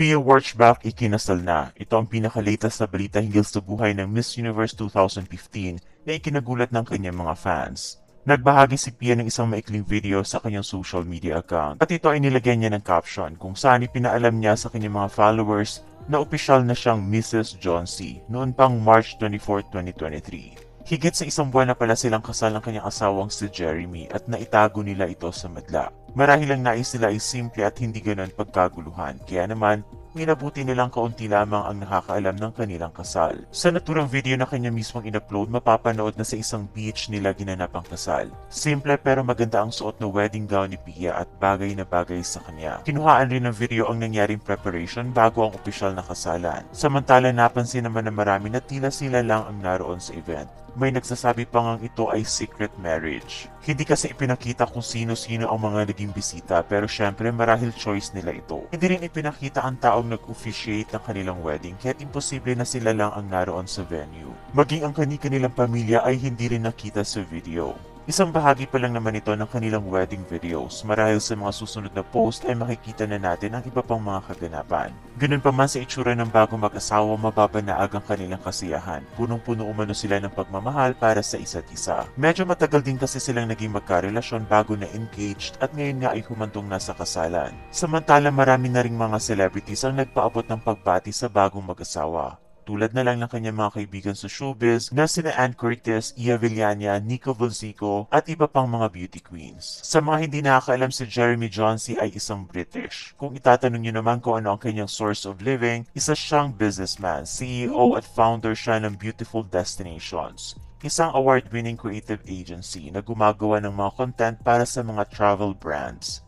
Pia Wurtzbach ikinasal na. Ito ang pinaka-latest na balita hinggil sa buhay ng Miss Universe 2015 na ikinagulat ng kanyang mga fans. Nagbahagi si Pia ng isang maikling video sa kanyang social media account at ito ay nilagyan niya ng caption kung saan ipinaalam niya sa kanyang mga followers na opisyal na siyang Mrs. John C. noon pang March 24, 2023. Higit sa isang buwan na pala silang kasal ng kanyang asawang si Jeremy at naitago nila ito sa madla. Marahil ang nais nila ay simple at hindi ganon pagkaguluhan, kaya naman minabuti nilang kaunti lamang ang nakakaalam ng kanilang kasal. Sa naturang video na kanya mismong in-upload, mapapanood na sa isang beach nila ginanap ang kasal. Simple pero maganda ang suot na wedding gown ni Pia at bagay na bagay sa kanya. Kinuhaan rin ng video ang nangyaring preparation bago ang opisyal na kasalan. Samantala napansin naman na marami na tila sila lang ang naroon sa event. May nagsasabi pa ngang ito ay secret marriage. Hindi kasi ipinakita kung sino-sino ang mga naging bisita pero syempre marahil choice nila ito. Hindi rin ipinakita ang taong nag-officiate ng kanilang wedding kaya't imposible na sila lang ang naroon sa venue. Maging ang kanilang pamilya ay hindi rin nakita sa video. Isang bahagi pa lang naman ito ng kanilang wedding videos. Marahil sa mga susunod na post ay makikita na natin ang iba pang mga kaganapan. Ganun pa man sa itsura ng bagong mag-asawa, mababanaag ang kanilang kasiyahan. Punong-puno umano sila ng pagmamahal para sa isa't isa. Medyo matagal din kasi silang naging magkarelasyon bago na engaged at ngayon nga ay humantong na sa kasalan. Samantala marami na ring mga celebrities ang nagpaabot ng pagbati sa bagong mag-asawa. Tulad na lang ng kanyang mga kaibigan sa showbiz na sina Ann Curtis, Ia Villania, Nico Volzico at iba pang mga beauty queens. Sa mga hindi nakakaalam, si Jeremy John C. ay isang British. Kung itatanong niyo naman kung ano ang kanyang source of living, isa siyang businessman, CEO at founder siya ng Beautiful Destinations, isang award-winning creative agency na gumagawa ng mga content para sa mga travel brands.